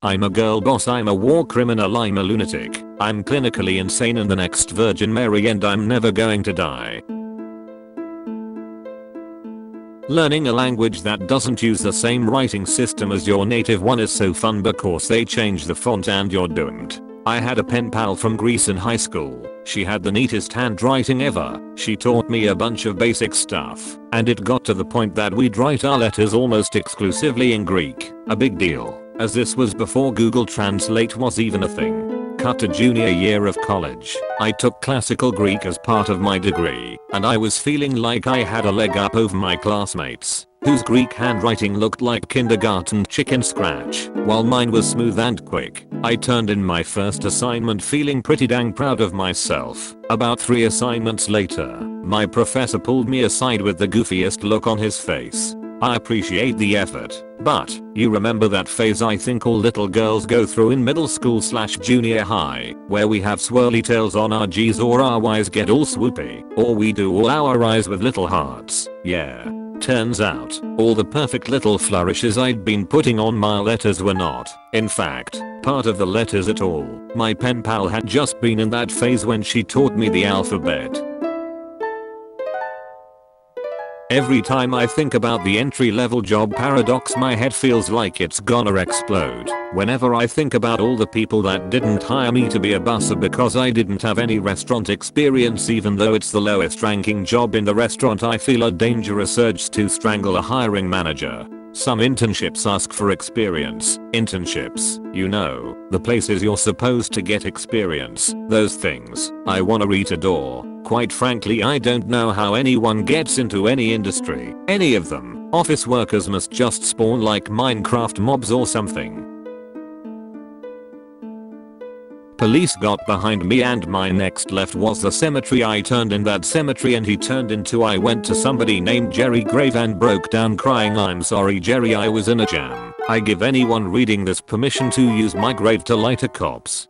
I'm a girl boss, I'm a war criminal, I'm a lunatic, I'm clinically insane and the next Virgin Mary, and I'm never going to die. Learning a language that doesn't use the same writing system as your native one is so fun because they change the font and you're doomed. I had a pen pal from Greece in high school. She had the neatest handwriting ever. She taught me a bunch of basic stuff, and it got to the point that we'd write our letters almost exclusively in Greek. A big deal, as this was before Google Translate was even a thing. Cut to junior year of college. I took classical Greek as part of my degree, and I was feeling like I had a leg up over my classmates, whose Greek handwriting looked like kindergarten chicken scratch, while mine was smooth and quick. I turned in my first assignment feeling pretty dang proud of myself. About 3 assignments later, my professor pulled me aside with the goofiest look on his face. I appreciate the effort, but you remember that phase I think all little girls go through in middle school/junior high, where we have swirly tails on our G's or our Y's get all swoopy, or we do all our I's with little hearts. Yeah. Turns out, all the perfect little flourishes I'd been putting on my letters were not, in fact, part of the letters at all. My pen pal had just been in that phase when she taught me the alphabet. Every time I think about the entry-level job paradox, my head feels like it's gonna explode. Whenever I think about all the people that didn't hire me to be a busser because I didn't have any restaurant experience, even though it's the lowest ranking job in the restaurant, I feel a dangerous urge to strangle a hiring manager. Some internships ask for experience. Internships, you know, the places you're supposed to get experience. Those things, I wanna read a door. Quite frankly, I don't know how anyone gets into any industry. Any of them. Office workers must just spawn like Minecraft mobs or something. Police got behind me and my next left was the cemetery. I turned in that cemetery and he turned into I went to somebody named Jerry grave and broke down crying, "I'm sorry Jerry, I was in a jam. I give anyone reading this permission to use my grave to light a corpse."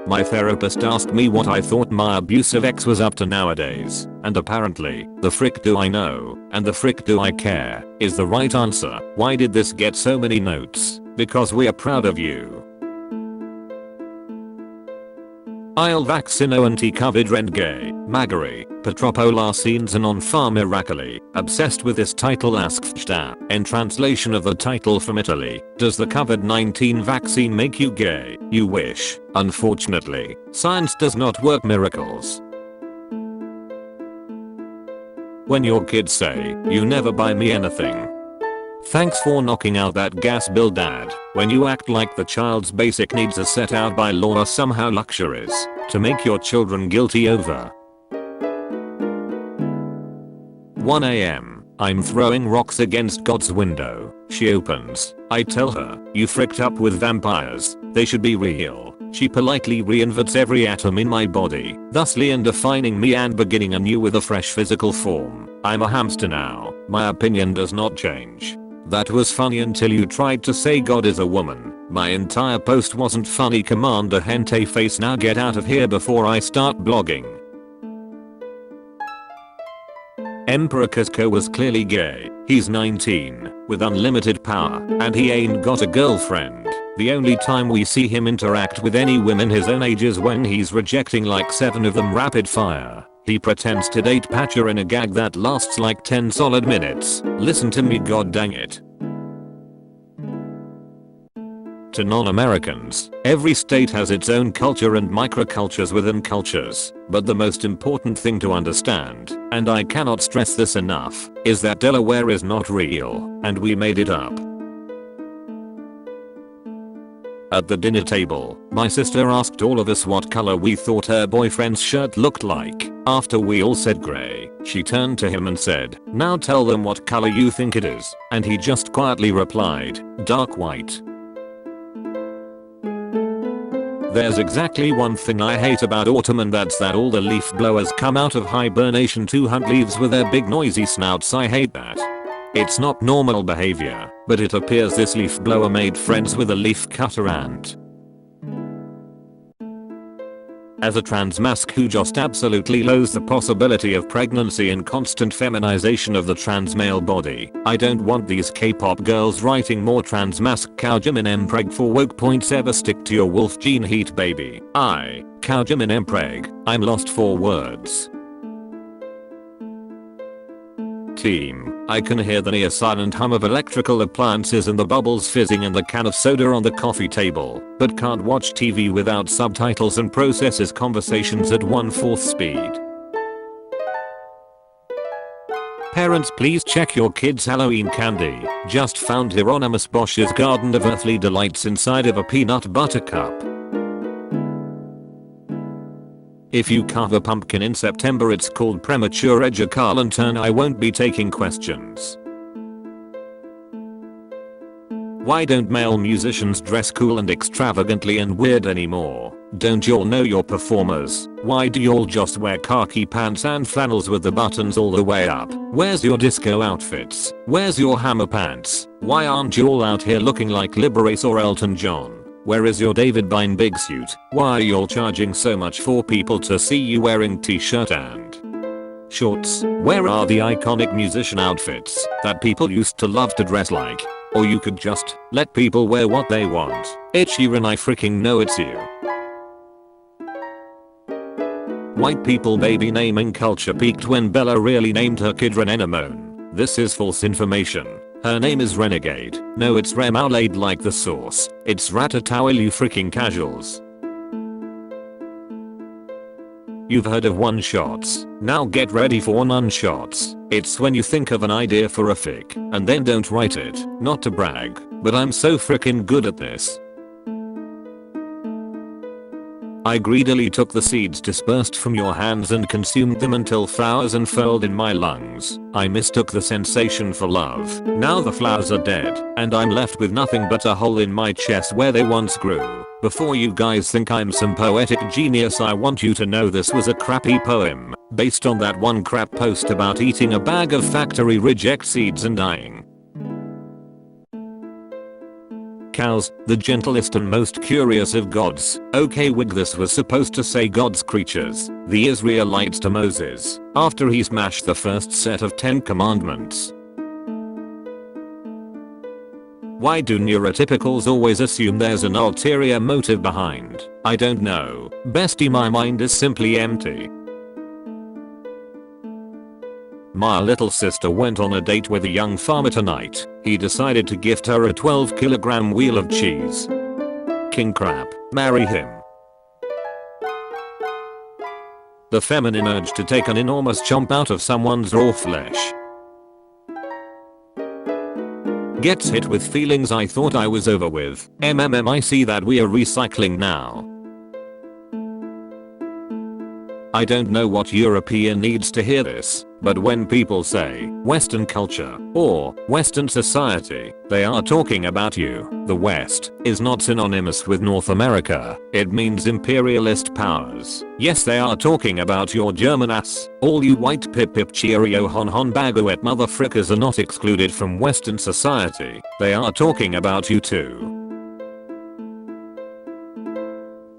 My therapist asked me what I thought my abusive ex was up to nowadays, and apparently, the frick do I know, and the frick do I care, is the right answer. Why did this get so many notes? Because we are proud of you. Il vaccino anti-covid rend gay, magari, purtroppo la scenes non fa miracoli. Obsessed with this title asked in translation of the title from Italy, does the COVID-19 vaccine make you gay? You wish. Unfortunately, science does not work miracles. When your kids say, "You never buy me anything," thanks for knocking out that gas bill, Dad. When you act like the child's basic needs are set out by law are somehow luxuries to make your children guilty over. 1 AM. I'm throwing rocks against God's window. She opens. I tell her, "You fricked up with vampires. They should be real." She politely reinverts every atom in my body, thusly undefining me and beginning anew with a fresh physical form. I'm a hamster now. My opinion does not change. That was funny until you tried to say God is a woman. My entire post wasn't funny. Commander Hente face, now get out of here before I start blogging. Emperor Cusco was clearly gay. He's 19, with unlimited power, and he ain't got a girlfriend. The only time we see him interact with any women his own age is when he's rejecting like 7 of them rapid fire. He pretends to date Patcher in a gag that lasts like 10 solid minutes. Listen to me, god dang it. To non-Americans, every state has its own culture and microcultures within cultures, but the most important thing to understand, and I cannot stress this enough, is that Delaware is not real, and we made it up. At the dinner table, my sister asked all of us what color we thought her boyfriend's shirt looked like. After we all said gray, she turned to him and said, "Now tell them what color you think it is," and he just quietly replied, "Dark white." There's exactly one thing I hate about autumn, and that's that all the leaf blowers come out of hibernation to hunt leaves with their big noisy snouts. I hate that. It's not normal behavior, but it appears this leaf blower made friends with a leaf cutter ant. As a trans masc who just absolutely loathes the possibility of pregnancy and constant feminization of the trans male body, I don't want these K-pop girls writing more trans masc Cowjimin Mpreg for woke points. Ever stick to your wolf gene heat baby. Cowjimin Mpreg, I'm lost for words. Team, I can hear the near silent hum of electrical appliances and the bubbles fizzing in the can of soda on the coffee table, but can't watch TV without subtitles and processes conversations at 1/4 speed. Parents, please check your kids' Halloween candy. Just found Hieronymus Bosch's Garden of Earthly Delights inside of a peanut butter cup. If you carve a pumpkin in September, it's called premature ejaculation. I won't be taking questions. Why don't male musicians dress cool and extravagantly and weird anymore? Don't y'all know your performers? Why do y'all just wear khaki pants and flannels with the buttons all the way up? Where's your disco outfits? Where's your hammer pants? Why aren't y'all out here looking like Liberace or Elton John? Where is your David Byrne big suit? Why are y'all charging so much for people to see you wearing t-shirt and shorts? Where are the iconic musician outfits that people used to love to dress like? Or you could just let people wear what they want. It's you, and I freaking know it's you. White people baby naming culture peaked when Bella really named her kid Renenemone. This is false information. Her name is Renegade. No, it's remoulade like the sauce. It's ratatouille, you freaking casuals. You've heard of one shots. Now get ready for none shots. It's when you think of an idea for a fic and then don't write it. Not to brag, but I'm so freaking good at this. I greedily took the seeds dispersed from your hands and consumed them until flowers unfurled in my lungs. I mistook the sensation for love. Now the flowers are dead, and I'm left with nothing but a hole in my chest where they once grew. Before you guys think I'm some poetic genius, I want you to know this was a crappy poem, based on that one crap post about eating a bag of factory reject seeds and dying. Cows, the gentlest and most curious of gods. Okay, wig, this was supposed to say God's creatures, the Israelites to Moses, after he smashed the first set of 10 commandments. Why do neurotypicals always assume there's an ulterior motive behind? I don't know. Bestie, my mind is simply empty. My little sister went on a date with a young farmer tonight. He decided to gift her a 12-kilogram wheel of cheese. King crap. Marry him. The feminine urge to take an enormous chomp out of someone's raw flesh gets hit with feelings I thought I was over with. I see that we are recycling now. I don't know what European needs to hear this, but when people say Western culture or Western society, they are talking about you. The West is not synonymous with North America. It means imperialist powers. Yes, they are talking about your German ass. All you white pip pip cheerio hon hon baguette motherfrickers are not excluded from Western society. They are talking about you too.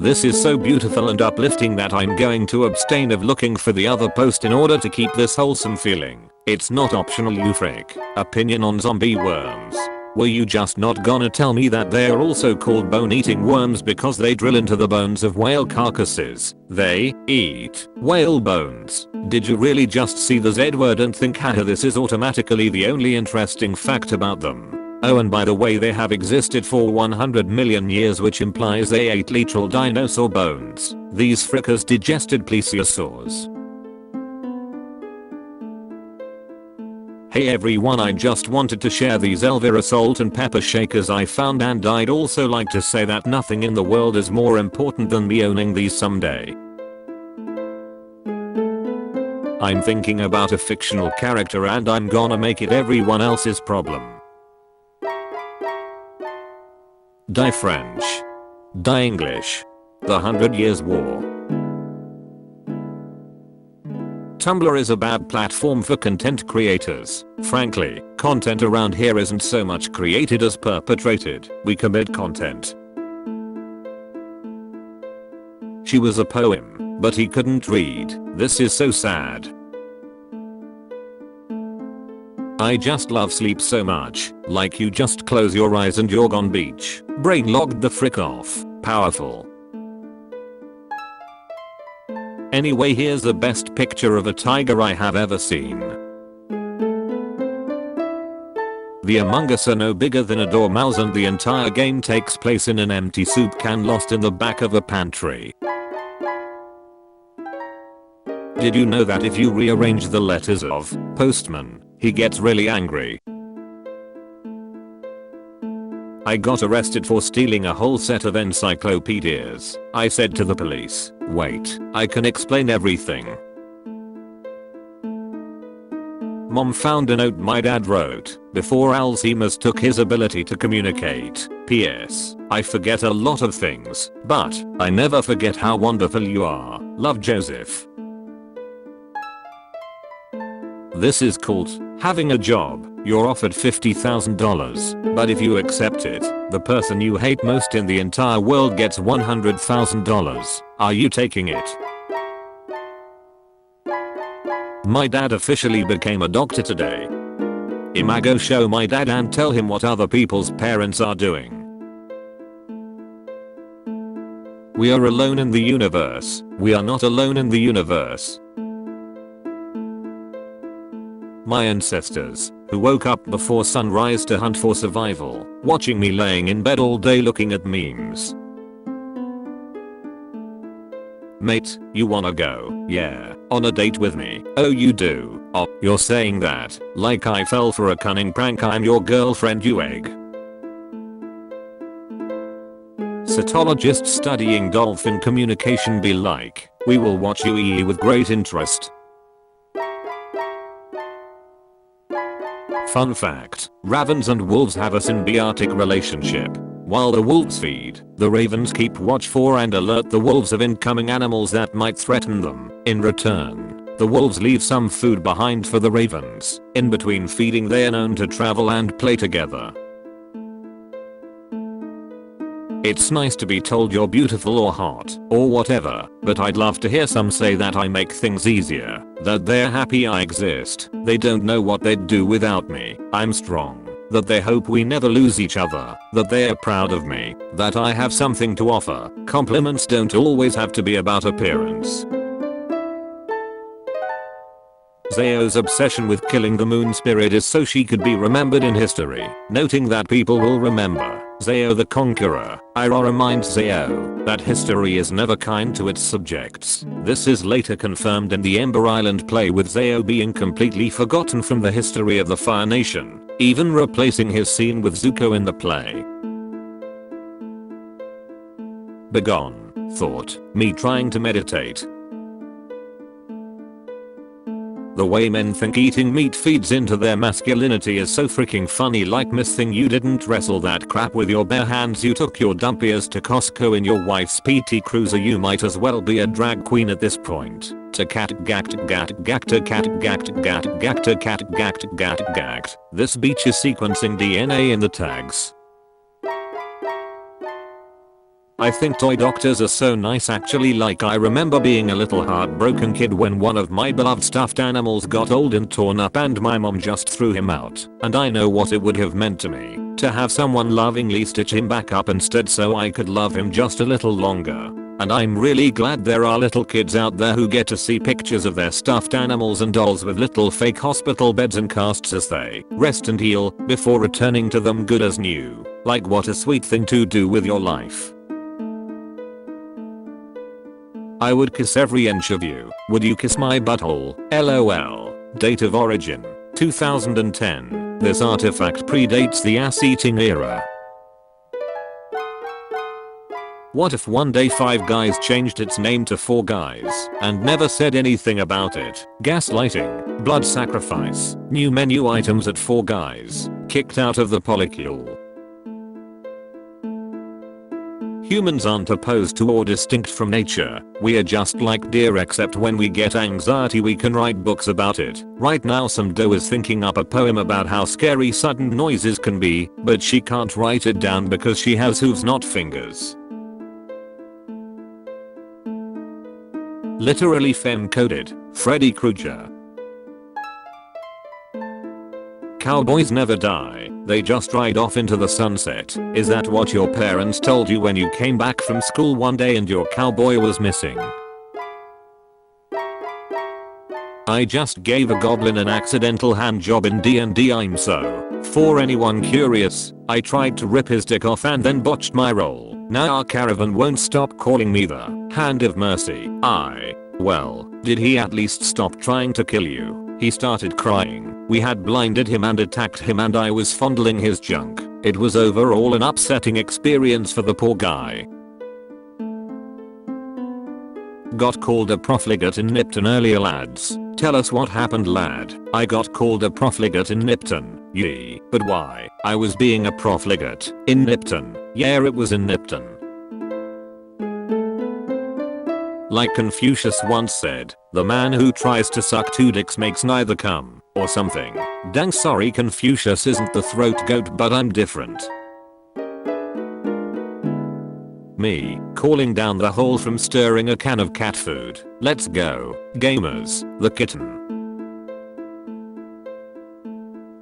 This is so beautiful and uplifting that I'm going to abstain of looking for the other post in order to keep this wholesome feeling. It's not optional, you frick. Opinion on zombie worms. Were you just not gonna tell me that they are also called bone-eating worms because they drill into the bones of whale carcasses? They eat whale bones. Did you really just see the Z word and think, haha, this is automatically the only interesting fact about them? Oh, and by the way, they have existed for 100 million years, which implies they ate literal dinosaur bones. These frickers digested plesiosaurs. Hey everyone, I just wanted to share these Elvira salt and pepper shakers I found, and I'd also like to say that nothing in the world is more important than me owning these someday. I'm thinking about a fictional character and I'm gonna make it everyone else's problem. Die French. Die English. The 100 Years War. Tumblr is a bad platform for content creators. Frankly, content around here isn't so much created as perpetrated. We commit content. She was a poem, but he couldn't read. This is so sad. I just love sleep so much. Like you just close your eyes and you're gone beach. Brain logged the frick off. Powerful. Anyway, here's the best picture of a tiger I have ever seen. The Among Us are no bigger than a dormouse and the entire game takes place in an empty soup can lost in the back of a pantry. Did you know that if you rearrange the letters of postman, he gets really angry? I got arrested for stealing a whole set of encyclopedias. I said to the police, "Wait, I can explain everything." Mom found a note my dad wrote before Alzheimer's took his ability to communicate. PS, I forget a lot of things, but I never forget how wonderful you are. Love, Joseph. This is called having a job. You're offered $50,000, but if you accept it, the person you hate most in the entire world gets $100,000. Are you taking it? My dad officially became a doctor today. Imago show my dad and tell him what other people's parents are doing. We are alone in the universe. We are not alone in the universe. My ancestors, who woke up before sunrise to hunt for survival, watching me laying in bed all day looking at memes. Mate, you wanna go? Yeah, on a date with me? Oh, you do? Oh, you're saying that like I fell for a cunning prank. I'm your girlfriend, you egg. Cytologists studying dolphin communication be like, we will watch you eat with great interest. Fun fact, ravens and wolves have a symbiotic relationship. While the wolves feed, the ravens keep watch for and alert the wolves of incoming animals that might threaten them. In return, the wolves leave some food behind for the ravens. In between feeding, they are known to travel and play together. It's nice to be told you're beautiful or hot or whatever, but I'd love to hear some say that I make things easier, that they're happy I exist, they don't know what they'd do without me, I'm strong, that they hope we never lose each other, that they are proud of me, that I have something to offer. Compliments don't always have to be about appearance. Zayo's obsession with killing the moon spirit is so she could be remembered in history, noting that people will remember Zayo the Conqueror. Ira reminds Zayo that history is never kind to its subjects. This is later confirmed in the Ember Island play, with Zayo being completely forgotten from the history of the Fire Nation, even replacing his scene with Zuko in the play. Begone, thought, me trying to meditate. The way men think eating meat feeds into their masculinity is so freaking funny. Like, Miss Thing, you didn't wrestle that crap with your bare hands, you took your dump ears to Costco in your wife's PT Cruiser. You might as well be a drag queen at this point. To cat gact gat gact to cat gact gat gact to cat gact gat gact. This beach is sequencing DNA in the tags. I think toy doctors are so nice actually. Like, I remember being a little heartbroken kid when one of my beloved stuffed animals got old and torn up and my mom just threw him out. And I know what it would have meant to me to have someone lovingly stitch him back up instead so I could love him just a little longer. And I'm really glad there are little kids out there who get to see pictures of their stuffed animals and dolls with little fake hospital beds and casts as they rest and heal before returning to them good as new. Like, what a sweet thing to do with your life. I would kiss every inch of you. Would you kiss my butthole? LOL. Date of origin: 2010. This artifact predates the ass-eating era. What if one day Five Guys changed its name to Four Guys and never said anything about it? Gaslighting, blood sacrifice, new menu items at Four Guys, kicked out of the polycule. Humans aren't opposed to or distinct from nature. We are just like deer, except when we get anxiety we can write books about it. Right now some doe is thinking up a poem about how scary sudden noises can be, but she can't write it down because she has hooves, not fingers. Literally femme-coded. Freddy Krueger. Cowboys never die, they just ride off into the sunset. Is that what your parents told you when you came back from school one day and your cowboy was missing? I just gave a goblin an accidental hand job in D&D. I'm so. For anyone curious, I tried to rip his dick off and then botched my roll. Now our caravan won't stop calling me the Hand of Mercy. Well, did he at least stop trying to kill you? He started crying. We had blinded him and attacked him and I was fondling his junk. It was overall an upsetting experience for the poor guy. Got called a profligate in Nipton earlier, lads. Tell us what happened, lad. I got called a profligate in Nipton. Yee. But why? I was being a profligate. In Nipton. Yeah, it was in Nipton. Like Confucius once said, the man who tries to suck two dicks makes neither come, or something. Dang, sorry Confucius isn't the throat goat, but I'm different. Me, calling down the hole from stirring a can of cat food. Let's go, gamers, the kitten.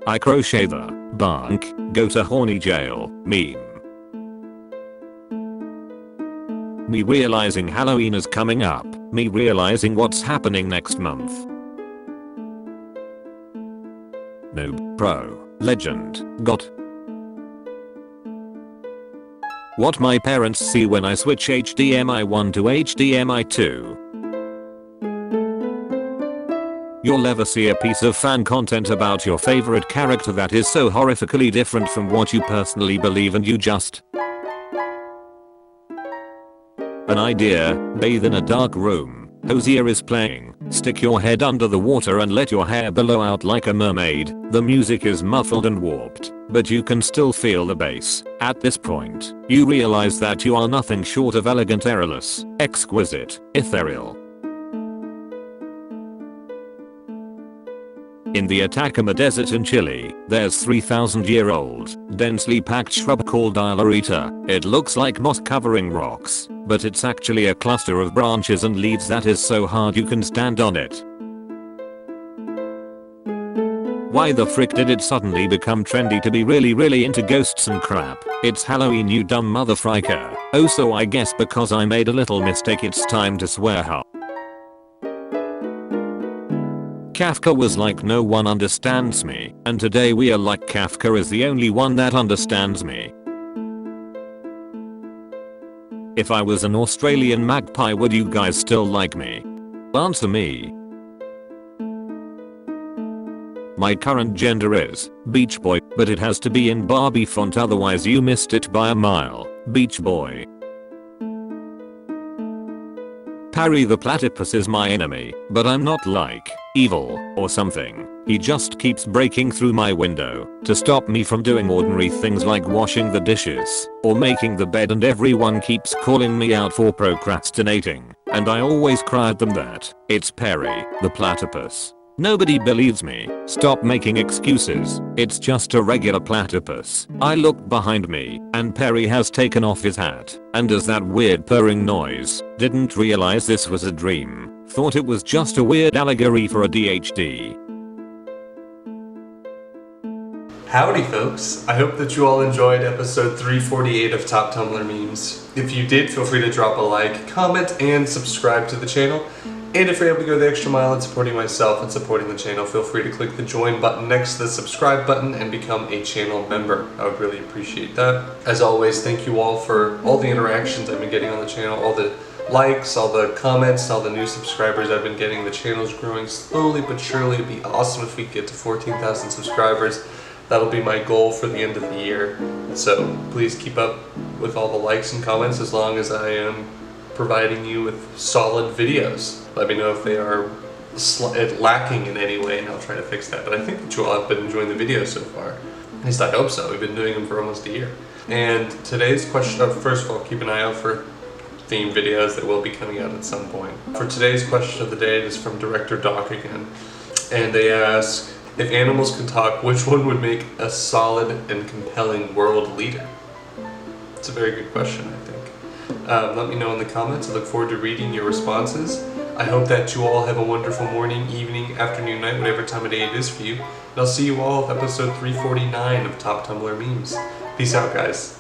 I crochet the bunk, go to horny jail, meme. Me realizing Halloween is coming up, me realizing what's happening next month. Noob, pro, legend, got. What my parents see when I switch HDMI 1 to HDMI 2. You'll ever see a piece of fan content about your favorite character that is so horrifically different from what you personally believe and you just an idea, bathe in a dark room, Hosier is playing, stick your head under the water and let your hair billow out like a mermaid, the music is muffled and warped, but you can still feel the bass. At this point, you realize that you are nothing short of elegant, airless, exquisite, ethereal. In the Atacama Desert in Chile, there's 3,000-year-old, densely packed shrub called Ilarita. It looks like moss covering rocks, but it's actually a cluster of branches and leaves that is so hard you can stand on it. Why the frick did it suddenly become trendy to be really into ghosts and crap? It's Halloween, you dumb motherfricker. Oh, so I guess because I made a little mistake it's time to swear how. Kafka was like, no one understands me, and today we are like, Kafka is the only one that understands me. If I was an Australian magpie, would you guys still like me? Answer me. My current gender is Beach Boy, but it has to be in Barbie font, otherwise you missed it by a mile. Beach Boy. Parry the platypus is my enemy, but I'm not like evil or something. He just keeps breaking through my window to stop me from doing ordinary things like washing the dishes or making the bed, and everyone keeps calling me out for procrastinating, and I always cry at them that it's Perry the platypus. Nobody believes me. Stop making excuses. It's just a regular platypus. I look behind me and Perry has taken off his hat and does that weird purring noise. Didn't realize this was a dream. Thought it was just a weird allegory for ADHD. Howdy folks, I hope that you all enjoyed episode 348 of Top Tumblr Memes. If you did, feel free to drop a like, comment, and subscribe to the channel. And if you're able to go the extra mile in supporting myself and supporting the channel, feel free to click the join button next to the subscribe button and become a channel member. I would really appreciate that. As always, thank you all for all the interactions I've been getting on the channel, all the likes, all the comments, all the new subscribers I've been getting. The channel's growing slowly but surely. It'd be awesome if we could get to 14,000 subscribers. That'll be my goal for the end of the year. So please keep up with all the likes and comments as long as I am providing you with solid videos. Let me know if they are lacking in any way and I'll try to fix that. But I think that you all have been enjoying the videos so far. At least I hope so. We've been doing them for almost a year. And today's question, first of all, keep an eye out for theme videos that will be coming out at some point. For today's question of the day, it is from Director Doc again. And they ask, if animals could talk, which one would make a solid and compelling world leader? It's a very good question, I think. Let me know in the comments. I look forward to reading your responses. I hope that you all have a wonderful morning, evening, afternoon, night, whatever time of day it is for you. And I'll see you all with episode 349 of Top Tumblr Memes. Peace out, guys.